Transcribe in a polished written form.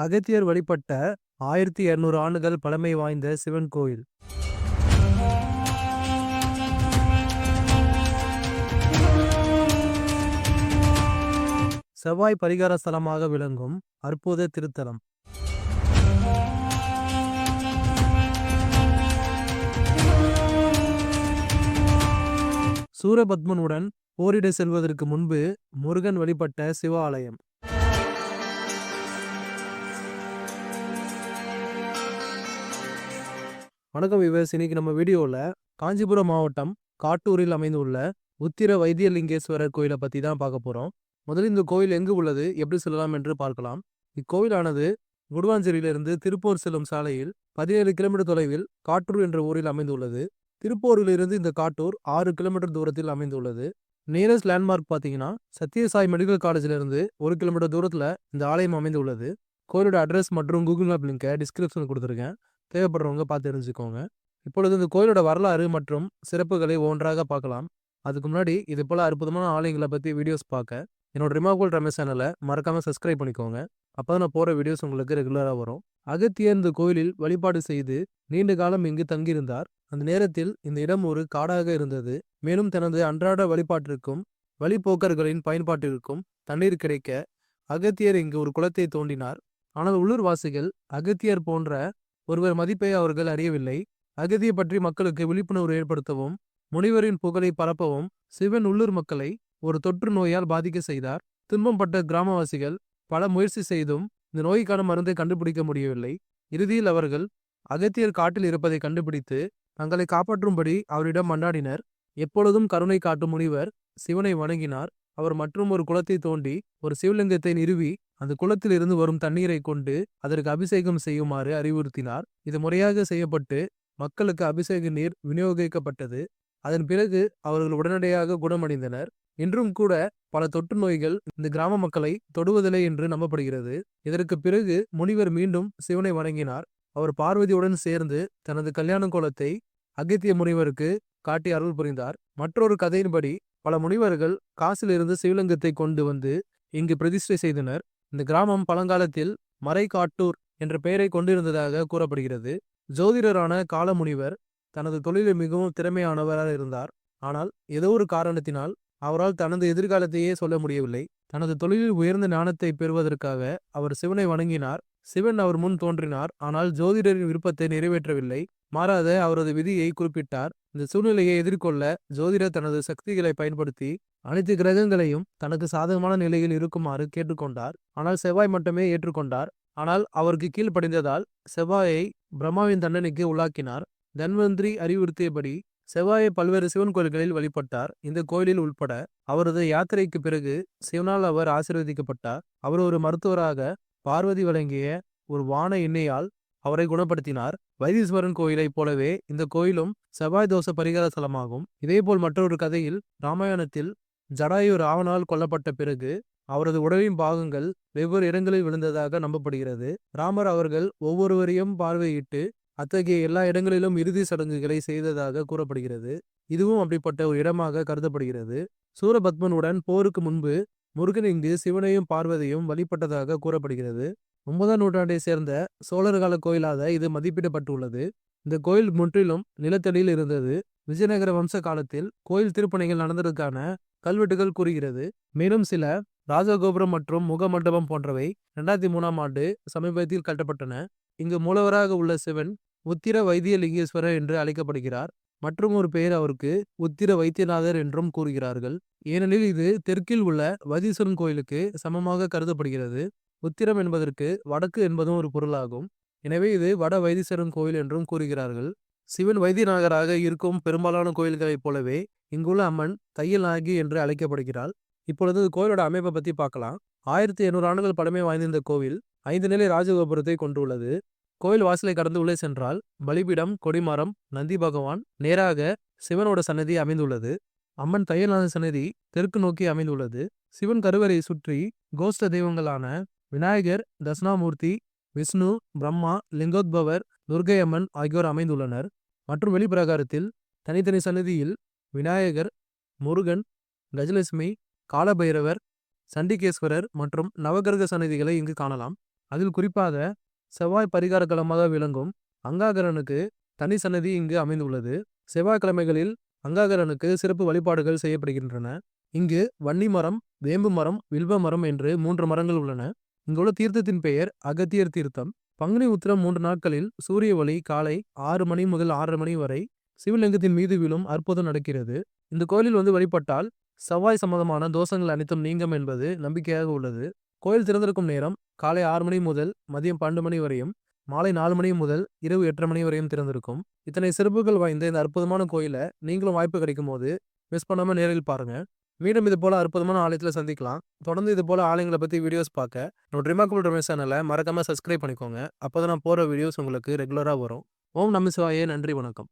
அகத்தியர் வழிபட்ட 1200 ஆண்டுகள் பழமை வாய்ந்த சிவன் கோயில். செவ்வாய் பரிகார ஸ்தலமாக விளங்கும் அற்புத திருத்தலம். சூரபத்மனுடன் போரிட செல்வதற்கு முன்பு முருகன் வழிபட்ட சிவ ஆலயம். வணக்கம் விவர்ஸ், இன்னைக்கு நம்ம வீடியோவில் காஞ்சிபுரம் மாவட்டம் காட்டூரில் அமைந்துள்ள உத்திர வைத்தியலிங்கேஸ்வரர் கோயிலை பற்றி தான் பார்க்க போகிறோம். முதலில் இந்த கோயில் எங்கு உள்ளது, எப்படி செல்லலாம் என்று பார்க்கலாம். இக்கோயிலானது குடுவாஞ்சேரியிலிருந்து திருப்பூர் செல்லும் சாலையில் 17 கிலோமீட்டர் தொலைவில் காட்டூர் என்ற ஊரில் அமைந்துள்ளது. திருப்பூரிலிருந்து இந்த காட்டூர் 6 கிலோமீட்டர் தூரத்தில் அமைந்துள்ளது. நியரஸ்ட் லேண்ட்மார்க் பார்த்தீங்கன்னா சத்யசாய் மெடிக்கல் காலேஜிலிருந்து 1 கிலோமீட்டர் தூரத்தில் இந்த ஆலயம் அமைந்துள்ளது. கோயிலோட அட்ரஸ் மற்றும் கூகுள் மேப் லிங்கை டிஸ்கிரிப்ஷனில் கொடுத்துருக்கேன், தேவைப்படுறவங்க பார்த்து தெரிஞ்சுக்கோங்க. இப்பொழுது இந்த கோயிலோட வரலாறு மற்றும் சிறப்புகளை ஒன்றாக பார்க்கலாம். அதுக்கு முன்னாடி இது போல அற்புதமான ஆலயங்களை பற்றி வீடியோஸ் பார்க்க என்னோட ரிமார்க்கபிள் ரமேஷ் சேனலை மறக்காமல் சப்ஸ்கிரைப் பண்ணிக்கோங்க. அப்போ தான் நான் போகிற வீடியோஸ் உங்களுக்கு ரெகுலராக வரும். அகத்தியர் இந்த கோயிலில் வழிபாடு செய்து நீண்ட காலம் இங்கு தங்கியிருந்தார். அந்த நேரத்தில் இந்த இடம் ஒரு காடாக இருந்தது. மேலும் தனது அன்றாட வழிபாட்டிற்கும் வழிபோக்கர்களின் பயன்பாட்டிற்கும் தண்ணீர் கிடைக்க அகத்தியர் இங்கு ஒரு குளத்தை தோண்டினார். ஆனால் உள்ளூர்வாசிகள் அகத்தியர் போன்ற ஒருவர் மதிப்பை அவர்கள் அறியவில்லை. அகதியை பற்றி மக்களுக்கு விழிப்புணர்வு ஏற்படுத்தவும் முனிவரின் புகழை பரப்பவும் சிவன் உள்ளூர் மக்களை ஒரு தொற்று நோயால் பாதிக்க செய்தார். துன்பப்பட்ட கிராமவாசிகள் பல முயற்சி செய்தும் இந்த நோய்க்கான மருந்தை கண்டுபிடிக்க முடியவில்லை. இறுதியில் அவர்கள் அகத்தியர் காட்டில் இருப்பதை கண்டுபிடித்து தங்களை காப்பாற்றும்படி அவரிடம் மன்றாடினர். எப்பொழுதும் கருணை காட்டும் முனிவர் சிவனை வணங்கினார். அவர் மற்றும் ஒரு குளத்தை தோண்டி ஒரு சிவலிங்கத்தை நிறுவி அந்த குளத்தில் இருந்து வரும் தண்ணீரை கொண்டு அதற்கு அபிஷேகம் செய்யுமாறு அறிவுறுத்தினார். இது முறையாக செய்யப்பட்டு மக்களுக்கு அபிஷேக நீர் விநியோகிக்கப்பட்டது. அதன் பிறகு அவர்கள் உடனடியாக குணமடைந்தனர். இன்றும் கூட பல தொற்று நோய்கள் இந்த கிராம மக்களை தொடுவதில்லை என்று நம்பப்படுகிறது. இதற்கு பிறகு முனிவர் மீண்டும் சிவனை வணங்கினார். அவர் பார்வதியுடன் சேர்ந்து தனது கல்யாண கோலத்தை அகத்திய முனிவருக்கு காட்டி அருள் புரிந்தார். மற்றொரு கதையின்படி பல முனிவர்கள் காசிலிருந்து சிவலிங்கத்தை கொண்டு வந்து இங்கு பிரதிஷ்டை செய்தனர். இந்த கிராமம் பழங்காலத்தில் மறைக்காட்டூர் என்ற பெயரை கொண்டிருந்ததாக கூறப்படுகிறது. ஜோதிடரான காலமுனிவர் தனது தொழிலில் மிகவும் திறமையானவராக இருந்தார். ஆனால் ஏதோ ஒரு காரணத்தினால் அவரால் தனது எதிர்காலத்தையே சொல்ல முடியவில்லை. தனது தொழிலில் உயர்ந்த ஞானத்தை பெறுவதற்காக அவர் சிவனை வணங்கினார். சிவன் அவர் முன் தோன்றினார். ஆனால் ஜோதிடரின் விருப்பத்தை நிறைவேற்றவில்லை. மாறாத அவரது விதியை குறிப்பிட்டார். இந்த சூழ்நிலையை எதிர்கொள்ள ஜோதிடர் தனது சக்திகளை பயன்படுத்தி அனைத்து கிரகங்களையும் தனக்கு சாதகமான நிலையில் இருக்குமாறு கேட்டுக்கொண்டார். ஆனால் செவ்வாய் மட்டுமே ஏற்றுக்கொண்டார். ஆனால் அவருக்கு கீழ்ப்படிந்ததால் செவ்வாயை பிரம்மாவின் தண்டனைக்கு உள்ளாக்கினார். தன்வந்திரி அறிவுறுத்தியபடி செவ்வாயை பல்வேறு சிவன் கோயில்களில் வழிபட்டார். இந்த கோயிலில் உள்பட அவரது யாத்திரைக்கு பிறகு சிவனால் அவர் ஆசீர்வதிக்கப்பட்டார். அவர் ஒரு மருத்துவராக பார்வதி வழங்கிய ஒரு வான எண்ணெயால் அவரை குணப்படுத்தினார். வைத்தீஸ்வரன் கோயிலைப் போலவே இந்த கோயிலும் செவ்வாய் தோஷ பரிகார ஸ்தலமாகும். இதேபோல் மற்றொரு கதையில் ராமாயணத்தில் ஜடாயு ராவணால் கொல்லப்பட்ட பிறகு அவரது உடலின் பாகங்கள் வெவ்வேறு இடங்களில் விழுந்ததாக நம்பப்படுகிறது. ராமர் அவர்கள் ஒவ்வொருவரையும் பார்வையிட்டு அத்தகைய எல்லா இடங்களிலும் இறுதி சடங்குகளை செய்ததாக கூறப்படுகிறது. இதுவும் அப்படிப்பட்ட ஒரு இடமாக கருதப்படுகிறது. சூரபத்மனுடன் போருக்கு முன்பு முருகன் இங்கு சிவனையும் பார்வதியும் வழிபட்டதாக கூறப்படுகிறது. 9ஆம் நூற்றாண்டை சேர்ந்த சோழர் கால கோயிலாக இது மதிப்பிடப்பட்டுள்ளது. இந்த கோயில் முற்றிலும் நிலத்தடியில் இருந்தது. விஜயநகர வம்ச காலத்தில் கோயில் திருப்பணிகள் நடந்ததற்கான கல்வெட்டுகள் கூறுகிறது. மேலும் சில ராஜகோபுரம் மற்றும் முகமண்டபம் போன்றவை 2003ஆம் ஆண்டு சமீபத்தில் கட்டப்பட்டன. இங்கு மூலவராக உள்ள சிவன் உத்திர வைத்தியலிங்கேஸ்வரர் என்று அழைக்கப்படுகிறார். மற்றும் ஒரு பெயர் அவருக்கு உத்திர வைத்தியநாதர் என்றும் கூறுகிறார்கள். ஏனெனில் இது தெற்கில் உள்ள வைத்தீஸ்வரன் கோயிலுக்கு சமமாக கருதப்படுகிறது. உத்திரம் என்பதற்கு வடக்கு என்பதும் ஒரு பொருளாகும். எனவே இது வட வைத்தீஸ்வரன் கோயில் என்றும் கூறுகிறார்கள். சிவன் வைத்தியநாதராக இருக்கும் பெரும்பாலான கோயில்களைப் போலவே இங்குள்ள அம்மன் தையல் நாயகி என்று அழைக்கப்படுகிறாள். இப்பொழுது கோயிலோட அமைப்பை பற்றி பார்க்கலாம். 1800 ஆண்டுகள் பழமை வாய்ந்த இந்த கோவில் 5 நிலை ராஜகோபுரத்தை கொண்டுள்ளது. கோயில் வாசலை கடந்து உள்ளே சென்றால் பலிபீடம், கொடிமரம், நந்தி பகவான், நேராக சிவனோட சன்னதி அமைந்துள்ளது. அம்மன் தையல்நாதர் சன்னதி தெற்கு நோக்கி அமைந்துள்ளது. சிவன் கருவறையை சுற்றி கோஷ்ட தெய்வங்களான விநாயகர், தட்சிணாமூர்த்தி, விஷ்ணு, பிரம்மா, லிங்கோத்பவர், துர்க்கை அம்மன் ஆகியோர் அமைந்துள்ளனர். மற்றும் வெளிப்பிரகாரத்தில் தனித்தனி சன்னதியில் விநாயகர், முருகன், கஜலட்சுமி, காலபைரவர், சண்டிகேஸ்வரர் மற்றும் நவகிரக சன்னதிகளை இங்கு காணலாம். அதில் குறிப்பாக செவ்வாய் பரிகார களமாக விளங்கும் அங்காகரனுக்கு தனி சன்னதி இங்கு அமைந்துள்ளது. செவ்வாய்க்கிழமைகளில் அங்காகரனுக்கு சிறப்பு வழிபாடுகள் செய்யப்படுகின்றன. இங்கு வன்னி மரம், வேம்பு மரம், வில்வ மரம் என்று 3 மரங்கள் உள்ளன. இங்குள்ள தீர்த்தத்தின் பெயர் அகத்தியர் தீர்த்தம். பங்குனி உத்திரம் 3 நாட்களில் சூரிய ஒளி காலை 6 மணி முதல் 6:30 மணி வரை சிவலிங்கத்தின் மீது விழும் அற்புதம் நடக்கிறது. இந்த கோயிலில் வழிபட்டால் செவ்வாய் சம்பந்தமான தோஷங்கள் அனைத்தும் நீங்கும் என்பது நம்பிக்கையாக உள்ளது. கோயில் திறந்திருக்கும் நேரம் காலை 6 மணி முதல் மதியம் 12 மணி வரையும், மாலை 4 மணி முதல் இரவு 8:30 மணி வரையும் திறந்திருக்கும். இத்தனை சிறப்புகள் வாய்ந்த இந்த அற்புதமான கோயில நீங்களும் வாய்ப்பு கிடைக்கும் போது மிஸ் பண்ணாம நேரில் பாருங்க. மீண்டும் இது போல அற்புதமான ஆலயத்துல சந்திக்கலாம். தொடர்ந்து இது போல ஆலயங்களை பத்தி வீடியோஸ் பார்க்க நம்ம ரிமார்க்கபிள் ரமேஷ் சேனலை மறக்காம சப்ஸ்கிரைப் பண்ணிக்கோங்க. அப்போதான் நான் போற வீடியோஸ் உங்களுக்கு ரெகுலரா வரும். ஓம் நம சிவாயே. நன்றி, வணக்கம்.